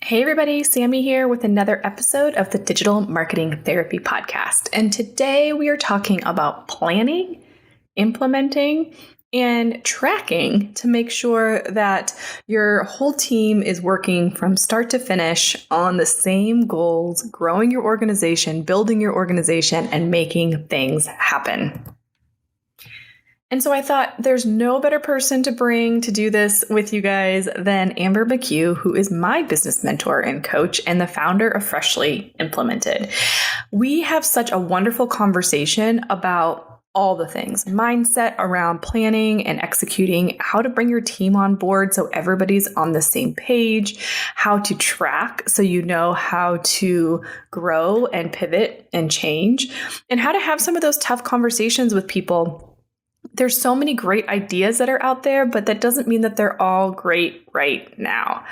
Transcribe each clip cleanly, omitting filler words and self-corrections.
Hey everybody, Sammy here with another episode of the Digital Marketing Therapy Podcast. And today we are talking about planning, implementing, and tracking to make sure that your whole team is working from start to finish on the same goals, growing your organization, building your organization, and making things happen. And so I thought there's no better person to bring to do this with you guys than Amber McCue, who is my business mentor and coach and the founder of Freshly Implemented. We have such a wonderful conversation about all the things, mindset around planning and executing, how to bring your team on board so everybody's on the same page, how to track so you know how to grow and pivot and change, and how to have some of those tough conversations with people. There's so many great ideas that are out there, but that doesn't mean that they're all great right now.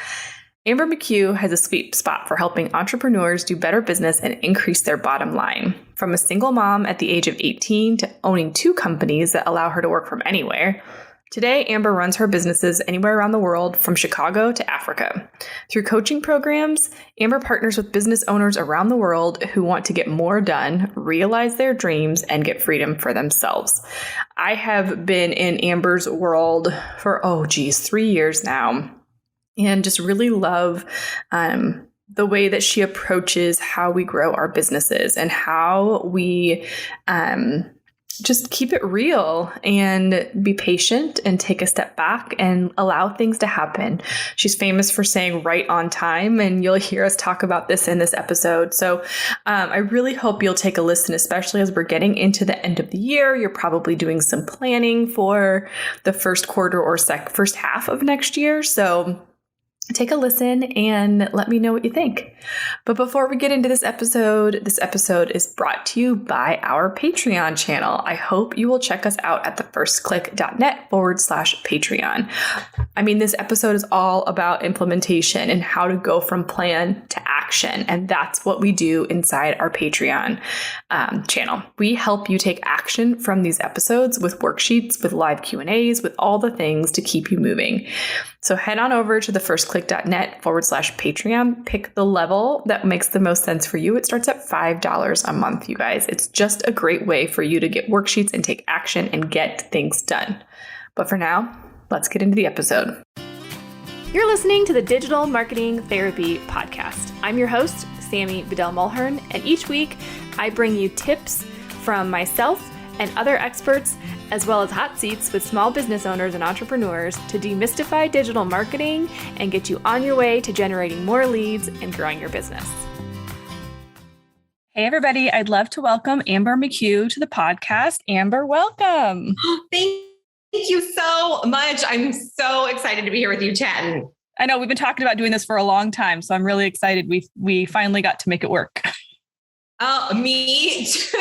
Amber McCue has a sweet spot for helping entrepreneurs do better business and increase their bottom line. From a single mom at the age of 18 to owning 2 companies that allow her to work from anywhere, today Amber runs her businesses anywhere around the world, from Chicago to Africa. Through coaching programs, Amber partners with business owners around the world who want to get more done, realize their dreams, and get freedom for themselves. I have been in Amber's world for, 3 years now, and just really love the way that she approaches how we grow our businesses and how we just keep it real and be patient and take a step back and allow things to happen. She's famous for saying right on time, and you'll hear us talk about this in this episode. So I really hope you'll take a listen, especially as we're getting into the end of the year. You're probably doing some planning for the first quarter or first half of next year. So take a listen and let me know what you think. But before we get into this episode is brought to you by our Patreon channel. I hope you will check us out at thefirstclick.net/Patreon. I mean, this episode is all about implementation and how to go from plan to action. And that's what we do inside our Patreon channel. We help you take action from these episodes with worksheets, with live Q&As, with all the things to keep you moving. So head on over to thefirstclick.net/Patreon. Pick the level that makes the most sense for you. It starts at $5 a month, you guys. It's just a great way for you to get worksheets and take action and get things done. But for now, let's get into the episode. You're listening to the Digital Marketing Therapy Podcast. I'm your host, Sammy Bedell-Mulhern, and each week I bring you tips from myself and other experts, as well as hot seats with small business owners and entrepreneurs to demystify digital marketing and get you on your way to generating more leads and growing your business. Hey, everybody. I'd love to welcome Amber McCue to the podcast. Amber, welcome. Thank you so much. I'm so excited to be here with you chatting. I know we've been talking about doing this for a long time, so I'm really excited. We finally got to make it work. Oh, me too.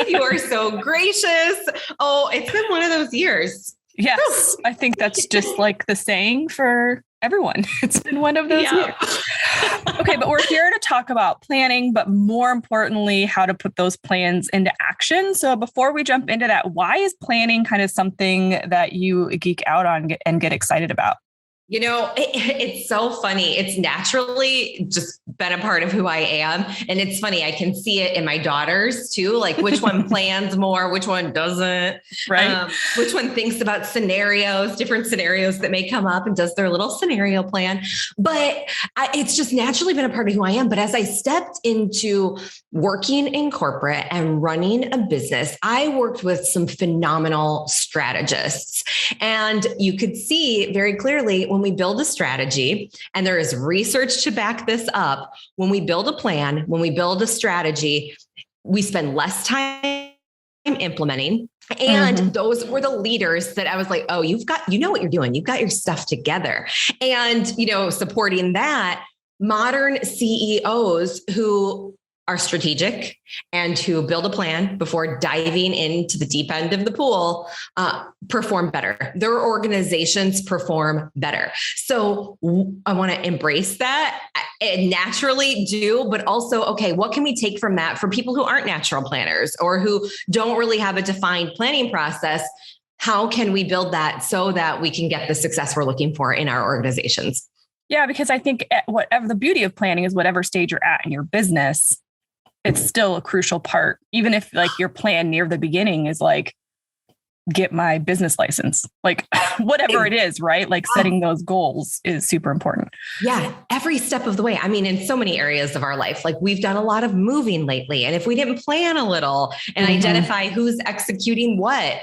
You are so gracious. Oh, it's been one of those years. Yes, I think that's just like the saying for everyone. It's been one of those years. Okay, but we're here to talk about planning, but more importantly, how to put those plans into action. So before we jump into that, why is planning kind of something that you geek out on and get excited about? You know, it's so funny. It's naturally just been a part of who I am. And it's funny, I can see it in my daughters too, like which one plans more, which one doesn't, right? Which one thinks about scenarios, different scenarios that may come up and does their little scenario plan. But it's just naturally been a part of who I am. But as I stepped into working in corporate and running a business, I worked with some phenomenal strategists. And you could see very clearly when we build a strategy, and there is research to back this up, when we build a plan, when we build a strategy, we spend less time implementing. And those were the leaders that I was like, oh, you know what you're doing. You've got your stuff together. And, supporting that, modern CEOs who are strategic and who build a plan before diving into the deep end of the pool, perform better. Their organizations perform better. So I want to embrace that and naturally do, but also, okay, what can we take from that for people who aren't natural planners or who don't really have a defined planning process? How can we build that so that we can get the success we're looking for in our organizations? Yeah, because I think whatever the beauty of planning is, whatever stage you're at in your business, it's still a crucial part. Even if like your plan near the beginning is like, get my business license, like whatever it is, right? Like setting those goals is super important. Yeah, every step of the way. I mean, in so many areas of our life, like we've done a lot of moving lately. And if we didn't plan a little and identify who's executing what,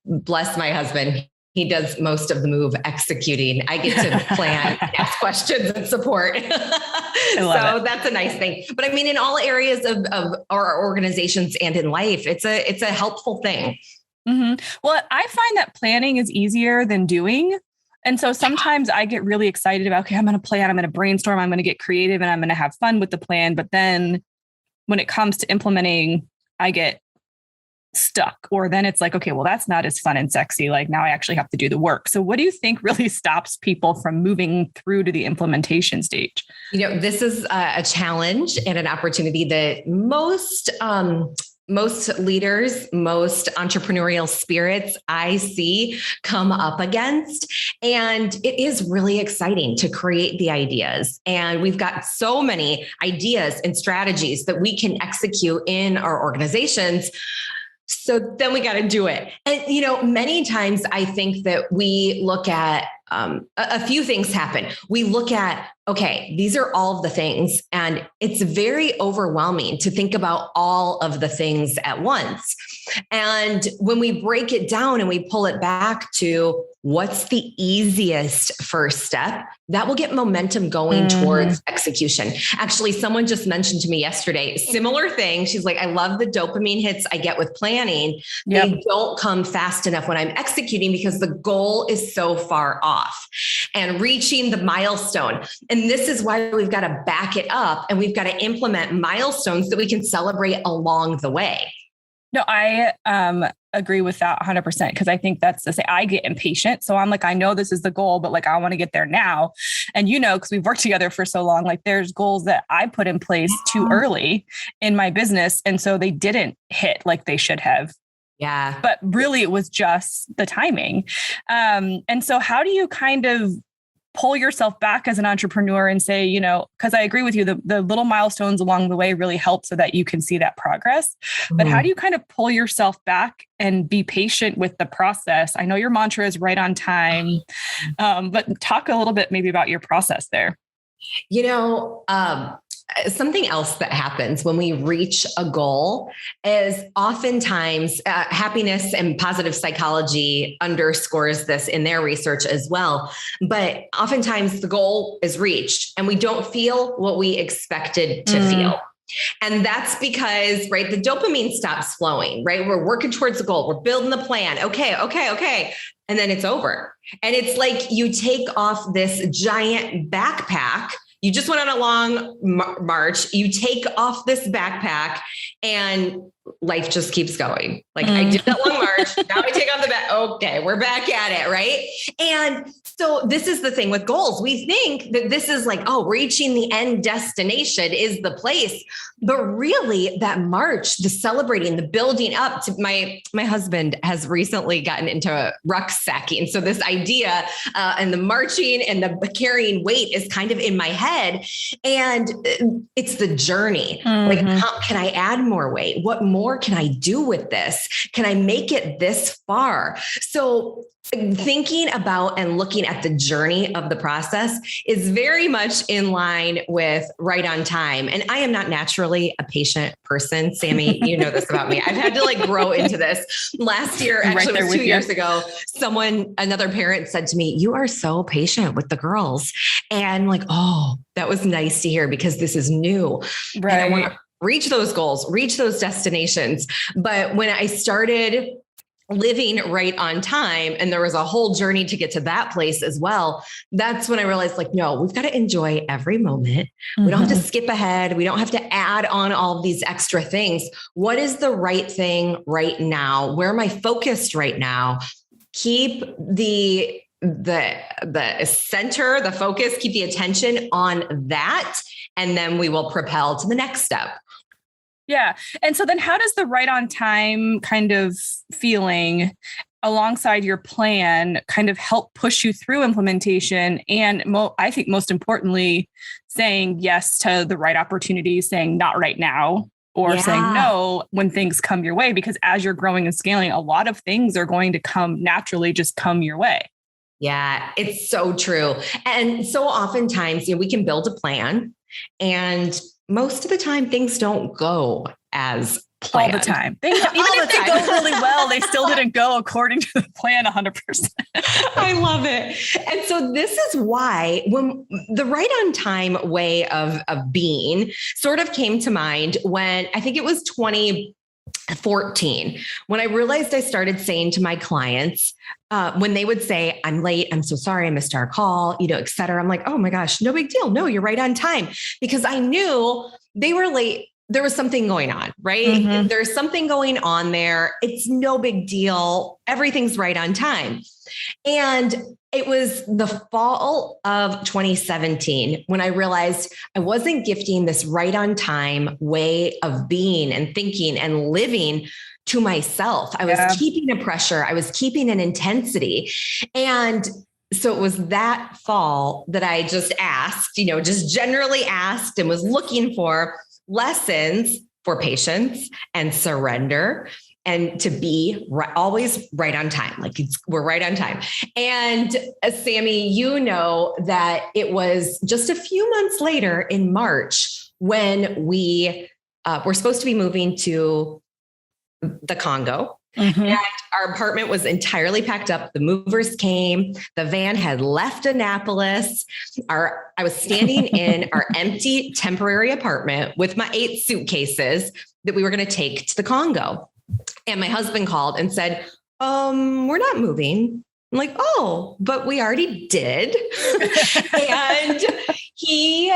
bless my husband, he does most of the move executing. I get to plan, ask questions, and support. So that's a nice thing. But I mean, in all areas of our organizations and in life, it's a helpful thing. Mm-hmm. Well, I find that planning is easier than doing. And so sometimes I get really excited about, okay, I'm going to plan, I'm going to brainstorm, I'm going to get creative, and I'm going to have fun with the plan. But then when it comes to implementing, I get stuck, or then it's like, okay, well, that's not as fun and sexy. Like now I actually have to do the work. So what do you think really stops people from moving through to the implementation stage? This is a challenge and an opportunity that most leaders, most entrepreneurial spirits I see come up against. And it is really exciting to create the ideas. And we've got so many ideas and strategies that we can execute in our organizations. So then we got to do it. And, many times I think that we look at a few things happen. We look at, okay, these are all of the things. And it's very overwhelming to think about all of the things at once. And when we break it down and we pull it back to what's the easiest first step, that will get momentum going towards execution. Actually, someone just mentioned to me yesterday, similar thing. She's like, I love the dopamine hits I get with planning. Yep. They don't come fast enough when I'm executing because the goal is so far off and reaching the milestone. And this is why we've got to back it up and we've got to implement milestones that we can celebrate along the way. No, I agree with that 100% because I think that's to say I get impatient. So I'm like, I know this is the goal, but like I want to get there now. And because we've worked together for so long, like there's goals that I put in place too early in my business. And so they didn't hit like they should have. Yeah. But really it was just the timing. And so how do you kind of pull yourself back as an entrepreneur and say, because I agree with you, the little milestones along the way really help so that you can see that progress. But how do you kind of pull yourself back and be patient with the process? I know your mantra is right on time, but talk a little bit maybe about your process there. Something else that happens when we reach a goal is oftentimes happiness and positive psychology underscores this in their research as well. But oftentimes the goal is reached and we don't feel what we expected to feel. And that's because, right, the dopamine stops flowing, right? We're working towards the goal. We're building the plan. Okay. And then it's over. And it's like you take off this giant backpack. You just went on a long march. You take off this backpack and life just keeps going. Like I did that long march. Now I take off the back. Okay, we're back at it. Right. And so this is the thing with goals. We think that this is like, reaching the end destination is the place. But really that march, the celebrating, the building up to my husband has recently gotten into rucksacking. So this idea and the marching and the carrying weight is kind of in my head. And it's the journey. Like, how can I add more weight? What more can I do with this? Can I make it this far? So thinking about and looking at the journey of the process is very much in line with right on time. And I am not naturally a patient person. Sammy, you know this about me. I've had to grow into this. Last year, actually it was 2 years ago, another parent said to me, you are so patient with the girls. And that was nice to hear because this is new. Right. And I want to reach those goals, reach those destinations. But when I started living right on time, and there was a whole journey to get to that place as well, that's when I realized no, we've got to enjoy every moment. We don't have to skip ahead. We don't have to add on all of these extra things. What is the right thing right now? Where am I focused right now? Keep the center, the focus, keep the attention on that. And then we will propel to the next step. Yeah. And so then how does the right on time kind of feeling alongside your plan kind of help push you through implementation. And I think most importantly, saying yes to the right opportunities, saying not right now, or saying no when things come your way, because as you're growing and scaling, a lot of things are going to come naturally, just come your way. Yeah, it's so true. And so oftentimes, we can build a plan, and most of the time things don't go as planned. All the time. Even if they go really well, they still didn't go according to the plan 100%. I love it. And so this is why when the right on time way of being sort of came to mind when I think it was 2014, when I realized I started saying to my clients, when they would say, I'm late, I'm so sorry, I missed our call, et cetera. I'm like, oh my gosh, no big deal. No, you're right on time, because I knew they were late. There was something going on, right? Mm-hmm. There's something going on there. It's no big deal. Everything's right on time. And it was the fall of 2017 when I realized I wasn't gifting this right on time way of being and thinking and living to myself. I was keeping a pressure. I was keeping an intensity. And so it was that fall that I just asked, just generally asked and was looking for lessons for patience and surrender and to be always right on time. Like we're right on time. And Sammy, that it was just a few months later in March when we were supposed to be moving to the Congo. Mm-hmm. And our apartment was entirely packed up. The movers came. The van had left Annapolis. I was standing in our empty temporary apartment with my 8 suitcases that we were going to take to the Congo. And my husband called and said, we're not moving. I'm like, oh, but we already did. And he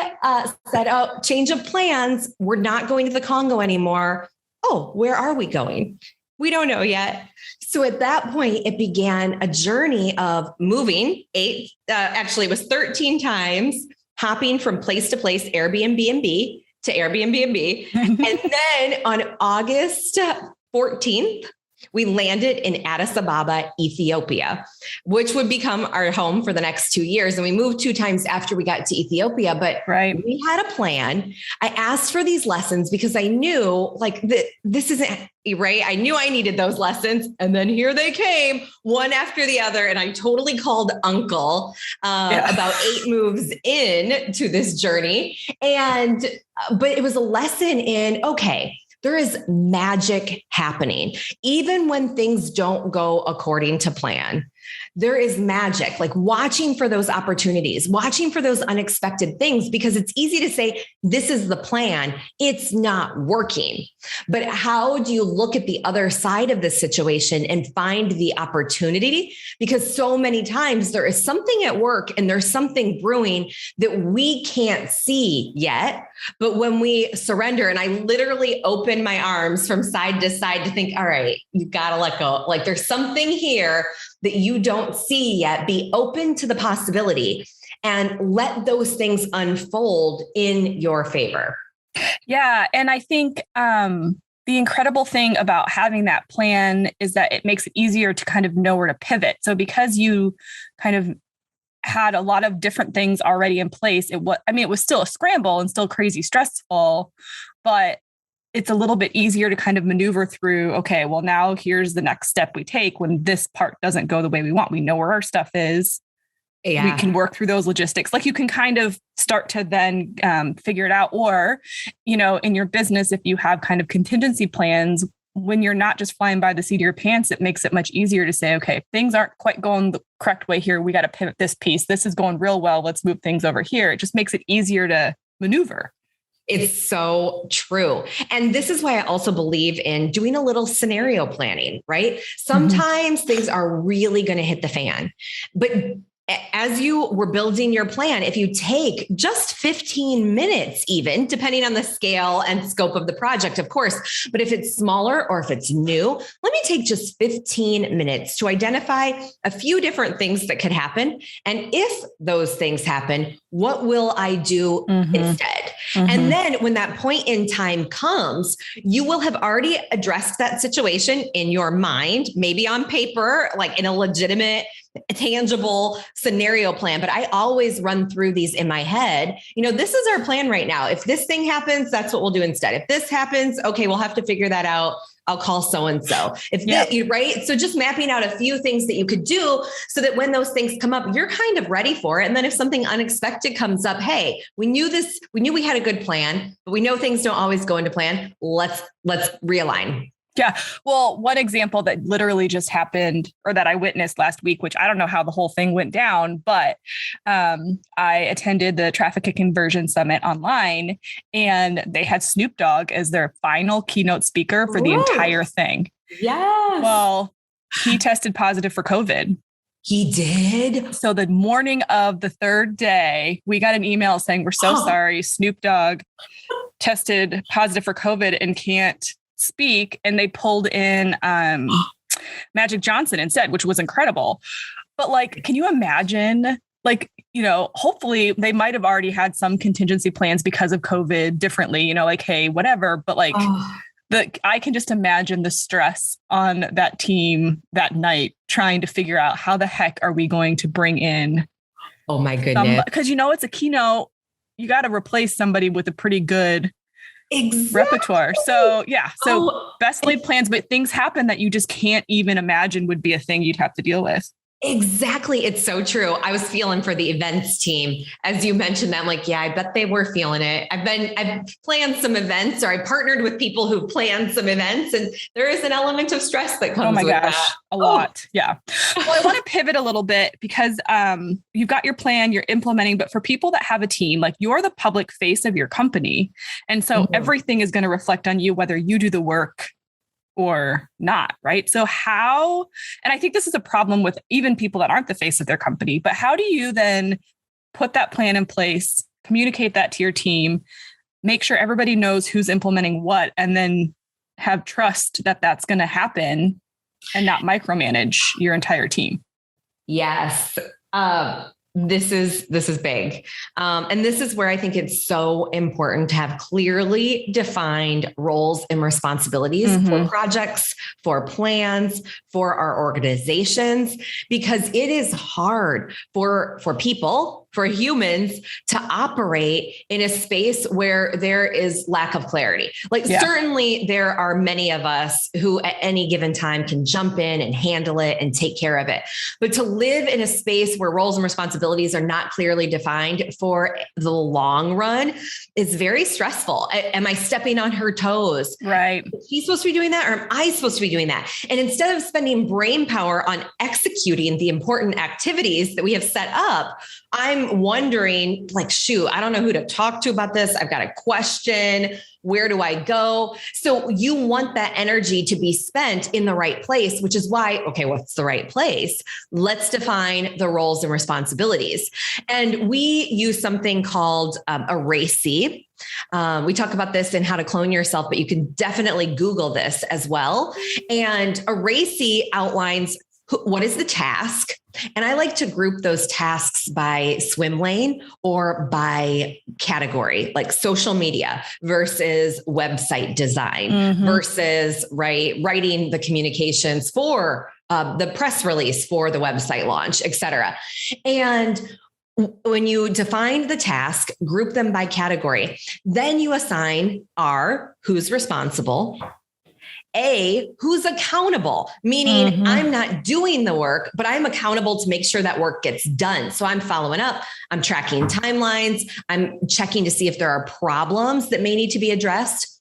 said, oh, change of plans. We're not going to the Congo anymore. Oh, where are we going? We don't know yet. So at that point, it began a journey of moving it was 13 times, hopping from place to place, Airbnb to Airbnb. And then on August 14th, we landed in Addis Ababa, Ethiopia, which would become our home for the next 2 years. And we moved 2 times after we got to Ethiopia, but we had a plan. I asked for these lessons because I knew this isn't right. I knew I needed those lessons. And then here they came one after the other. And I totally called uncle about 8 moves in to this journey. But it was a lesson in, okay, there is magic happening. Even when things don't go according to plan, there is magic, like watching for those opportunities, watching for those unexpected things, because it's easy to say, this is the plan. It's not working. But how do you look at the other side of the situation and find the opportunity? Because so many times there is something at work and there's something brewing that we can't see yet. But when we surrender, and I literally open my arms from side to side to think, all right, you've got to let go. Like there's something here that you don't see yet. Be open to the possibility and let those things unfold in your favor. Yeah. And I think the incredible thing about having that plan is that it makes it easier to kind of know where to pivot. So because you kind of had a lot of different things already in place, it was still a scramble and still crazy stressful, but it's a little bit easier to kind of maneuver through, okay, well, now here's the next step we take when this part doesn't go the way we want. We know where our stuff is. Yeah. We can work through those logistics. Like you can kind of start to then figure it out. Or, in your business, if you have kind of contingency plans, when you're not just flying by the seat of your pants, it makes it much easier to say, okay, things aren't quite going the correct way here. We got to pivot this piece. This is going real well. Let's move things over here. It just makes it easier to maneuver. It's so true. And this is why I also believe in doing a little scenario planning, right? Sometimes things are really going to hit the fan, but as you were building your plan, if you take just 15 minutes, even depending on the scale and scope of the project, of course, but if it's smaller or if it's new, let me take just 15 minutes to identify a few different things that could happen. And if those things happen, what will I do instead? And then when that point in time comes, you will have already addressed that situation in your mind, maybe on paper, like in a legitimate, tangible scenario plan. But I always run through these in my head. This is our plan right now. If this thing happens, that's what we'll do instead. If this happens, okay, we'll have to figure that out. I'll call so-and-so. Right. So just mapping out a few things that you could do so that when those things come up, you're kind of ready for it. And then if something unexpected comes up, hey, we knew we had a good plan, but we know things don't always go into plan. Let's realign. Yeah. Well, one example that literally just happened or that I witnessed last week, which I don't know how the whole thing went down, but I attended the Traffic and Conversion Summit online, and they had Snoop Dogg as their final keynote speaker for the entire thing. Yes. Well, he tested positive for COVID. He did. So the morning of the third day, we got an email saying, we're so sorry. Snoop Dogg tested positive for COVID and can't speak. And they pulled in Magic Johnson instead, which was incredible. But like, can you imagine, like, hopefully they might have already had some contingency plans because of COVID differently, like, hey, whatever. But like, I can just imagine the stress on that team that night trying to figure out how the heck are we going to bring in. Oh my goodness. Because, it's a keynote. You got to replace somebody with a pretty good repertoire. So best laid plans, but things happen that you just can't even imagine would be a thing you'd have to deal with. Exactly. It's so true. I was feeling for the events team. As you mentioned that, I'm like, yeah, I bet they were feeling it. I've planned some events, or I partnered with people who planned some events, and there is an element of stress that comes with that. A lot. Yeah. Well, I want to pivot a little bit because you've got your plan, you're implementing, but for people that have a team, like you're the public face of your company. And so everything is going to reflect on you, whether you do the work or not, right? So and I think this is a problem with even people that aren't the face of their company, but how do you then put that plan in place, communicate that to your team, make sure everybody knows who's implementing what, and then have trust that that's going to happen and not micromanage your entire team? Yes. This is big. And this is where I think it's so important to have clearly defined roles and responsibilities for projects, for plans, for our organizations, because it is hard for people, for humans to operate in a space where there is lack of clarity. Certainly there are many of us who at any given time can jump in and handle it and take care of it. But to live in a space where roles and responsibilities are not clearly defined for the long run is very stressful. Am I stepping on her toes? Right. Is she supposed to be doing that, or am I supposed to be doing that? And instead of spending brain power on executing the important activities that we have set up, I'm wondering, like, shoot, I don't know who to talk to about this. I've got a question. Where do I go? So you want that energy to be spent in the right place, which is why, okay, what's the right place? Let's define the roles and responsibilities. And we use something called a RACI. We talk about this in How to Clone Yourself, but you can definitely Google this as well. And a RACI outlines what is the task? And I like to group those tasks by swim lane or by category, like social media versus website design versus writing the communications for the press release for the website launch, et cetera. And when you define the task, group them by category, then you assign R, who's responsible, A, who's accountable, meaning I'm not doing the work, but I'm accountable to make sure that work gets done. So I'm following up, I'm tracking timelines, I'm checking to see if there are problems that may need to be addressed.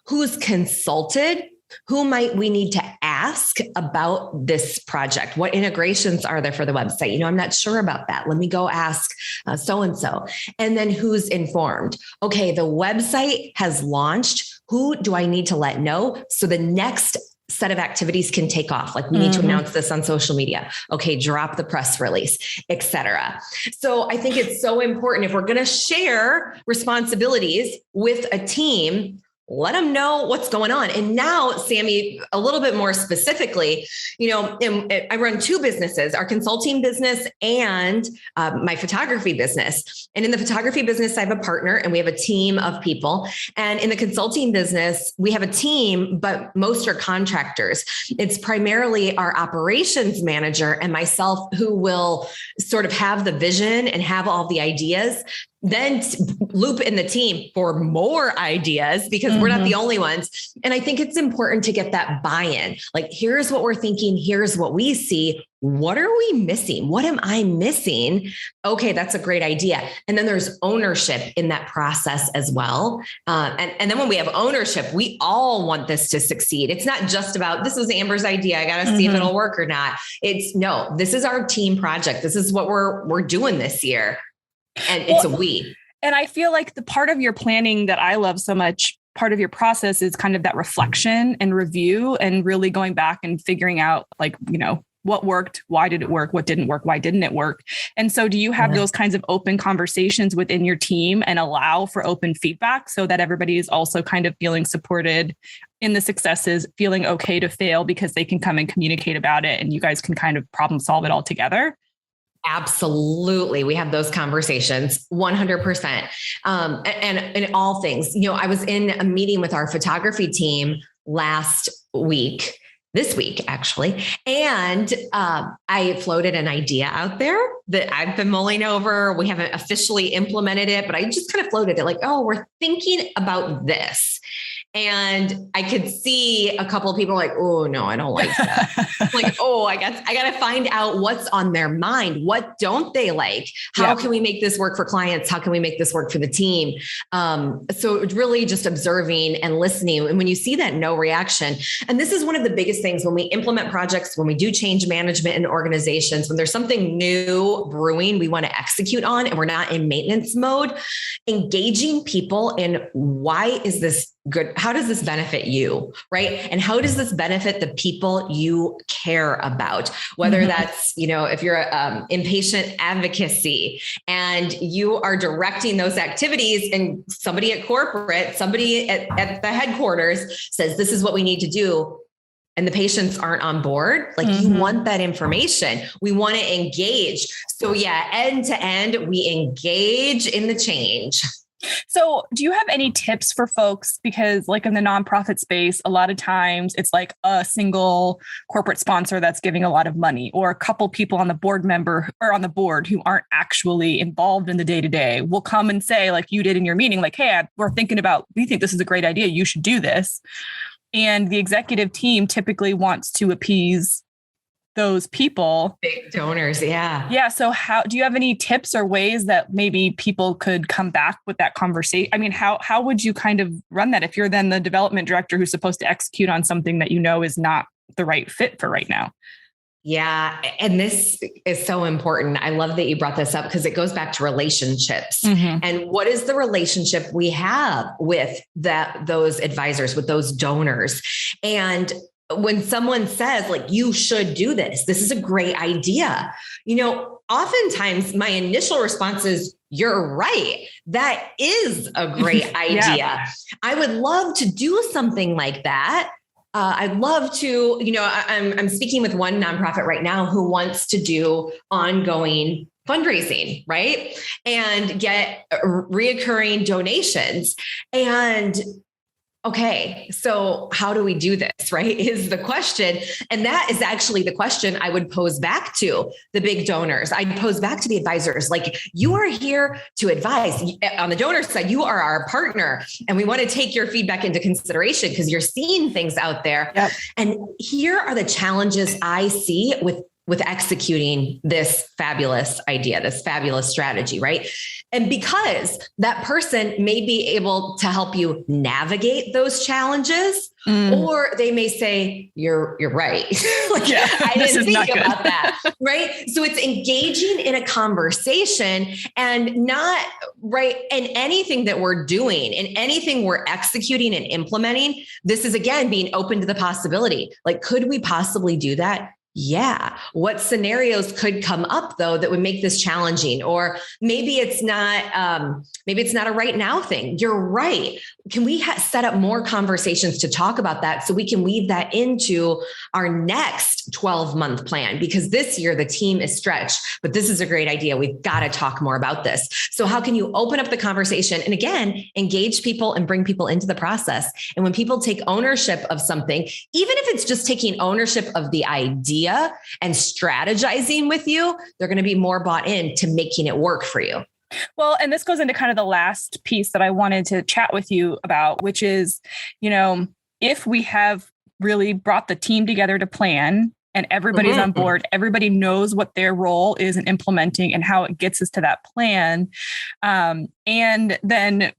Who's consulted? Who might we need to ask about this project? What integrations are there for the website? I'm not sure about that. Let me go ask so-and-so. And then who's informed? Okay, the website has launched. Who do I need to let know so the next set of activities can take off? Like, we need to announce this on social media. Okay, drop the press release, et cetera. So I think it's so important, if we're going to share responsibilities with a team, let them know what's going on. And now, Sammy, a little bit more specifically, I run two businesses, our consulting business and my photography business. And in the photography business, I have a partner and we have a team of people. And in the consulting business, we have a team, but most are contractors. It's primarily our operations manager and myself who will sort of have the vision and have all the ideas, then loop in the team for more ideas because we're not the only ones. And I think it's important to get that buy-in. Like, here's what we're thinking. Here's what we see. What are we missing? What am I missing? Okay, that's a great idea. And then there's ownership in that process as well. And then when we have ownership, we all want this to succeed. It's not just about, this is Amber's idea, I got to see if it'll work or not. It's no, this is our team project. This is what we're doing this year. And it's a we. And I feel like the part of your planning that I love so much, part of your process is kind of that reflection and review and really going back and figuring out what worked, why did it work, what didn't work, why didn't it work? And so do you have those kinds of open conversations within your team and allow for open feedback so that everybody is also kind of feeling supported in the successes, feeling okay to fail because they can come and communicate about it and you guys can kind of problem solve it all together? Absolutely. We have those conversations 100%. And in all things, I was in a meeting with our photography team this week, actually. And I floated an idea out there that I've been mulling over. We haven't officially implemented it, but I just kind of floated it like, we're thinking about this. And I could see a couple of people like, oh no, I don't like that. Like, I got to find out what's on their mind. What don't they like? How can we make this work for clients? How can we make this work for the team? So it's really just observing and listening. And when you see that no reaction, and this is one of the biggest things when we implement projects, when we do change management in organizations, when there's something new brewing, we want to execute on, and we're not in maintenance mode, engaging people in why is this good? How does this benefit you? Right. And how does this benefit the people you care about? Whether that's, if you're impatient advocacy and you are directing those activities and somebody at corporate, somebody at the headquarters says, this is what we need to do. And the patients aren't on board. Like you want that information. We want to engage. So end to end, we engage in the change. So do you have any tips for folks? Because like in the nonprofit space, a lot of times it's like a single corporate sponsor that's giving a lot of money or a couple people on the board member or on the board who aren't actually involved in the day-to-day will come and say, like you did in your meeting, like, hey, we think this is a great idea. You should do this. And the executive team typically wants to appease those people. Big donors. Yeah. Yeah. So do you have any tips or ways that maybe people could come back with that conversation? I mean, how would you kind of run that if you're then the development director who's supposed to execute on something that is not the right fit for right now? Yeah. And this is so important. I love that you brought this up because it goes back to relationships. And what is the relationship we have with those advisors, with those donors? And when someone says like, you should do this is a great idea. Oftentimes my initial response is, you're right. That is a great idea. I would love to do something like that. I'd love to, I'm speaking with one nonprofit right now who wants to do ongoing fundraising, right? And get reoccurring donations. And okay, so how do we do this, right? Is the question. And that is actually the question I would pose back to the big donors. I'd pose back to the advisors, like, you are here to advise. On the donor side, you are our partner. And we want to take your feedback into consideration because you're seeing things out there. Yep. And here are the challenges I see with executing this fabulous idea, this fabulous strategy, right? And because that person may be able to help you navigate those challenges, or they may say, you're right. I didn't think about that, right? So it's engaging in a conversation and not right. And anything that we're doing and anything we're executing and implementing, this is again, being open to the possibility. Like, could we possibly do that? Yeah. What scenarios could come up though that would make this challenging? Or maybe it's not a right now thing. You're right. Can we set up more conversations to talk about that so we can weave that into our next 12-month plan? Because this year the team is stretched, but this is a great idea. We've got to talk more about this. So how can you open up the conversation and again, engage people and bring people into the process? And when people take ownership of something, even if it's just taking ownership of the idea and strategizing with you, they're going to be more bought in to making it work for you. Well, and this goes into kind of the last piece that I wanted to chat with you about, which is, if we have really brought the team together to plan and everybody's on board, everybody knows what their role is in implementing and how it gets us to that plan. And then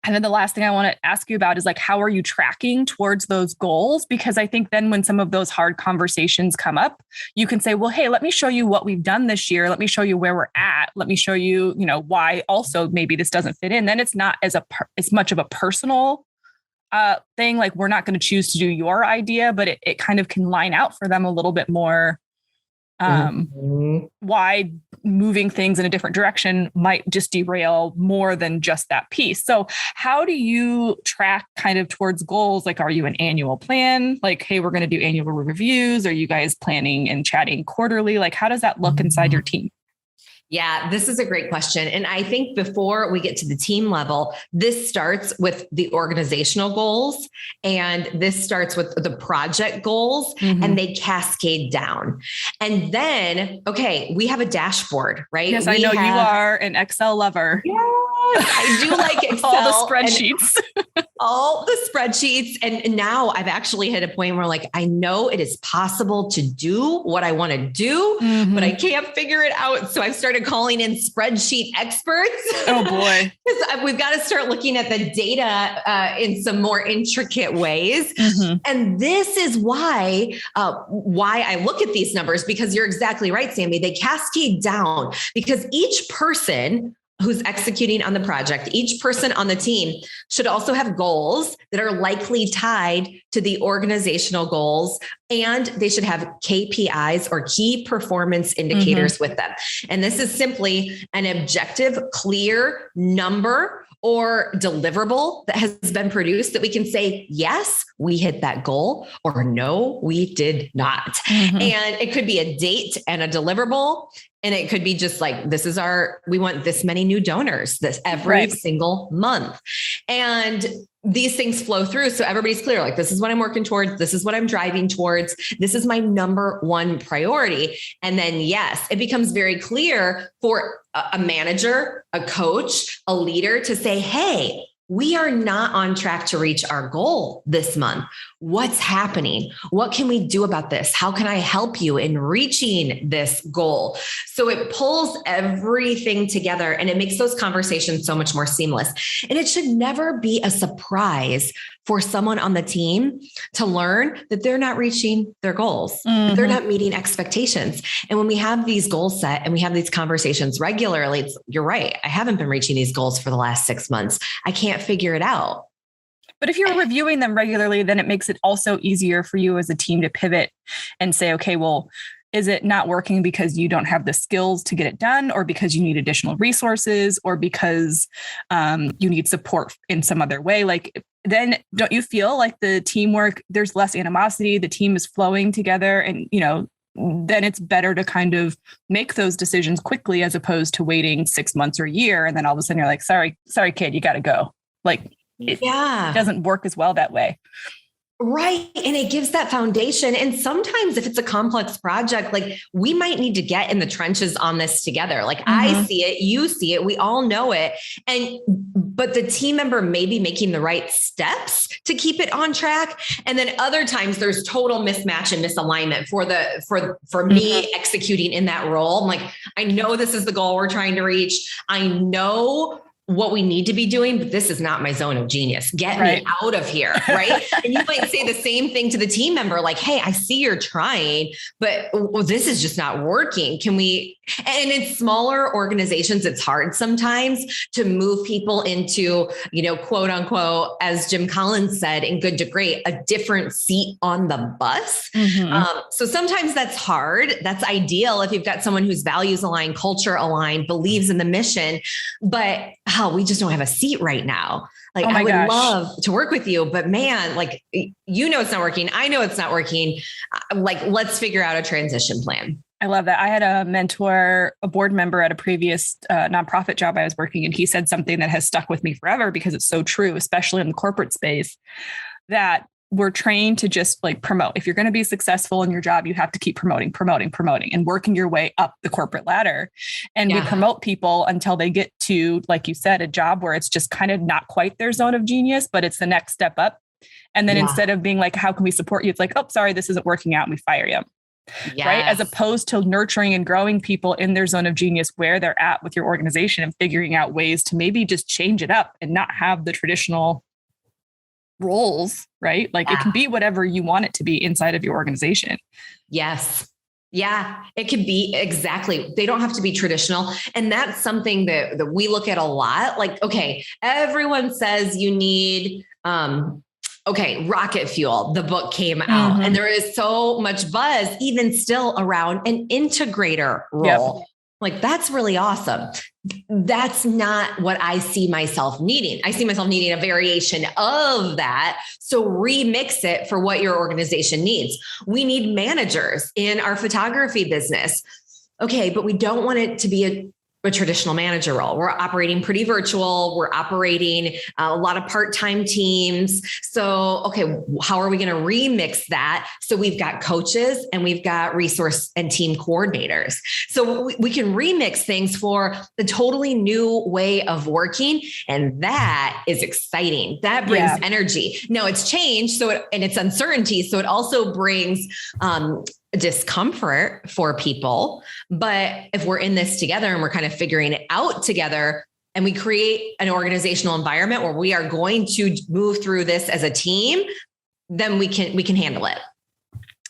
kind of the last thing I want to ask you about is like, how are you tracking towards those goals? Because I think then when some of those hard conversations come up, you can say, well, hey, let me show you what we've done this year. Let me show you where we're at. Let me show you, why also maybe this doesn't fit in. Then it's not as much of a personal thing. Like we're not going to choose to do your idea, but it kind of can line out for them a little bit more. Why moving things in a different direction might just derail more than just that piece. So how do you track kind of towards goals? Like, are you an annual plan? Like, hey, we're going to do annual reviews. Are you guys planning and chatting quarterly? Like, how does that look inside your team? Yeah, this is a great question. And I think before we get to the team level, this starts with the organizational goals and this starts with the project goals and they cascade down. And then, okay, we have a dashboard, right? Yes, I know you are an Excel lover. Yes, I do like Excel. All the spreadsheets. All the spreadsheets. And now I've actually hit a point where like, I know it is possible to do what I want to do, but I can't figure it out. So I've started calling in spreadsheet experts. Oh boy. Because we've got to start looking at the data in some more intricate ways. And this is why I look at these numbers, because you're exactly right, Sammy. They cascade down because each person who's executing on the project, each person on the team should also have goals that are likely tied to the organizational goals, and they should have KPIs or key performance indicators with them. And this is simply an objective, clear number or deliverable that has been produced that we can say, yes, we hit that goal, or no, we did not. And it could be a date and a deliverable. And it could be just like, we want this many new donors this every single month. And these things flow through. So everybody's clear, like, this is what I'm working towards. This is what I'm driving towards. This is my number one priority. And then, yes, it becomes very clear for a manager, a coach, a leader to say, hey, we are not on track to reach our goal this month. What's happening? What can we do about this? How can I help you in reaching this goal? So it pulls everything together and it makes those conversations so much more seamless. And it should never be a surprise for someone on the team to learn that they're not reaching their goals. They're not meeting expectations. And when we have these goals set and we have these conversations regularly, you're right. I haven't been reaching these goals for the last 6 months. I can't figure it out. But if you're reviewing them regularly, then it makes it also easier for you as a team to pivot and say, okay, well, is it not working because you don't have the skills to get it done, or because you need additional resources, or because you need support in some other way? Like, then don't you feel like the teamwork, there's less animosity, the team is flowing together, and, then it's better to kind of make those decisions quickly as opposed to waiting 6 months or a year. And then all of a sudden you're like, sorry, kid, you got to go. Like, it doesn't work as well that way. Right. And it gives that foundation. And sometimes if it's a complex project, like, we might need to get in the trenches on this together. Like, I see it, you see it, we all know it. But the team member may be making the right steps to keep it on track. And then other times there's total mismatch and misalignment for me executing in that role. I'm like, I know this is the goal we're trying to reach. I know what we need to be doing, but this is not my zone of genius. Get me out of here. Right. And you might say the same thing to the team member, like, hey, I see you're trying, but this is just not working. Can we, and in smaller organizations, it's hard sometimes to move people into, quote unquote, as Jim Collins said, in Good to Great, a different seat on the bus. So sometimes that's hard. That's ideal if you've got someone whose values aligned, culture aligned, believes in the mission, but we just don't have a seat right now. Like, I would love to work with you, but man, like, it's not working. I know it's not working. Like, let's figure out a transition plan. I love that. I had a mentor, a board member at a previous nonprofit job I was working in. He said something that has stuck with me forever because it's so true, especially in the corporate space, that we're trained to just like promote. If you're going to be successful in your job, you have to keep promoting and working your way up the corporate ladder. And we promote people until they get to, like you said, a job where it's just kind of not quite their zone of genius, but it's the next step up. And then instead of being like, how can we support you? It's like, oh, sorry, this isn't working out. And we fire you. Right. As opposed to nurturing and growing people in their zone of genius where they're at with your organization and figuring out ways to maybe just change it up and not have the traditional roles, right? Like it can be whatever you want it to be inside of your organization. Yes. Yeah, it could be exactly. They don't have to be traditional. And that's something that we look at a lot. Like, okay, everyone says you need, rocket fuel. The book came out and there is so much buzz even still around an integrator role. Like, that's really awesome. That's not what I see myself needing. I see myself needing a variation of that. So remix it for what your organization needs. We need managers in our photography business. Okay, but we don't want it to be a traditional manager role. We're operating pretty virtual. We're operating a lot of part-time teams. So, okay, how are we going to remix that? So we've got coaches and we've got resource and team coordinators. So we can remix things for the totally new way of working. And that is exciting. That brings energy. Now it's change. And it's uncertainty. So it also brings, discomfort for people. But if we're in this together and we're kind of figuring it out together and we create an organizational environment where we are going to move through this as a team, then we can handle it.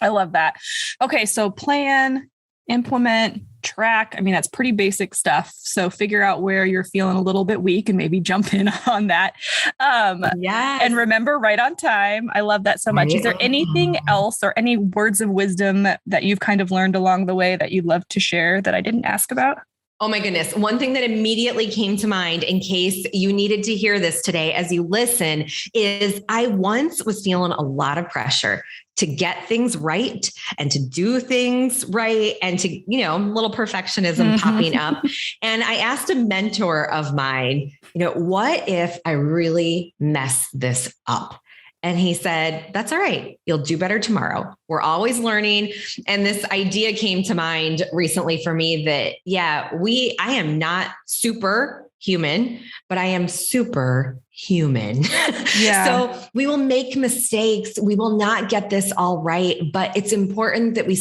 I love that. Okay. So plan, implement, track. I mean, that's pretty basic stuff. So figure out where you're feeling a little bit weak and maybe jump in on that. And remember, right on time. I love that so much. Is there anything else or any words of wisdom that you've kind of learned along the way that you'd love to share that I didn't ask about? Oh my goodness. One thing that immediately came to mind in case you needed to hear this today as you listen is I once was feeling a lot of pressure to get things right and to do things right and to, little perfectionism popping up. And I asked a mentor of mine, what if I really mess this up? And he said, that's all right. You'll do better tomorrow. We're always learning. And this idea came to mind recently for me that, I am not superhuman, but I am superhuman. So we will make mistakes. We will not get this all right, but it's important that we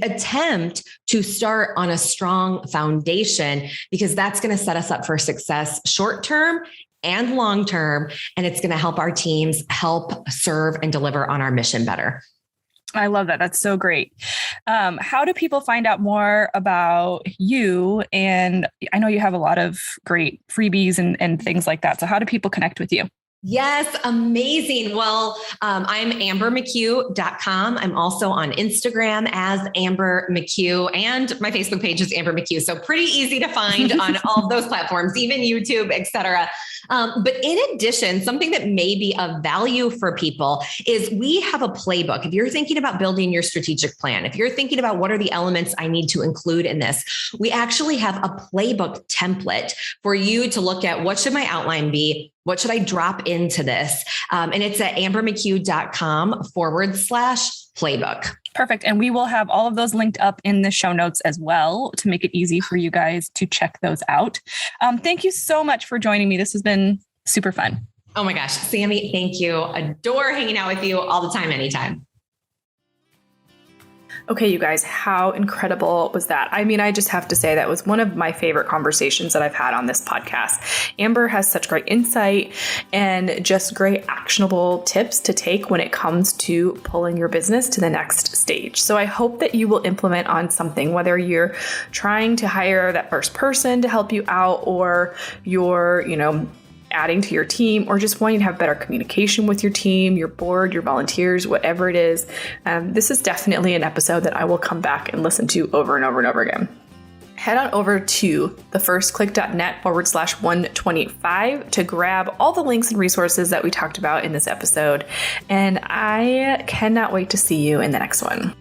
attempt to start on a strong foundation because that's going to set us up for success short-term and long-term. And it's going to help our teams help serve and deliver on our mission better. I love that. That's so great. How do people find out more about you? And I know you have a lot of great freebies and things like that. So how do people connect with you? Yes. Amazing. Well, I'm ambermccue.com. I'm also on Instagram as Amber McCue and my Facebook page is Amber McCue. So pretty easy to find on all of those platforms, even YouTube, et cetera. But in addition, something that may be of value for people is we have a playbook. If you're thinking about building your strategic plan, if you're thinking about what are the elements I need to include in this, we actually have a playbook template for you to look at what should my outline be? What should I drop into this? And it's at ambermccue.com/playbook. Perfect. And we will have all of those linked up in the show notes as well to make it easy for you guys to check those out. Thank you so much for joining me. This has been super fun. Oh my gosh, Sammy, thank you. Adore hanging out with you all the time, anytime. Okay, you guys, how incredible was that? I mean, I just have to say that was one of my favorite conversations that I've had on this podcast. Amber has such great insight and just great actionable tips to take when it comes to pulling your business to the next stage. So I hope that you will implement on something, whether you're trying to hire that first person to help you out, or you're, adding to your team, or just wanting to have better communication with your team, your board, your volunteers, whatever it is. This is definitely an episode that I will come back and listen to over and over and over again. Head on over to thefirstclick.net/125 to grab all the links and resources that we talked about in this episode. And I cannot wait to see you in the next one.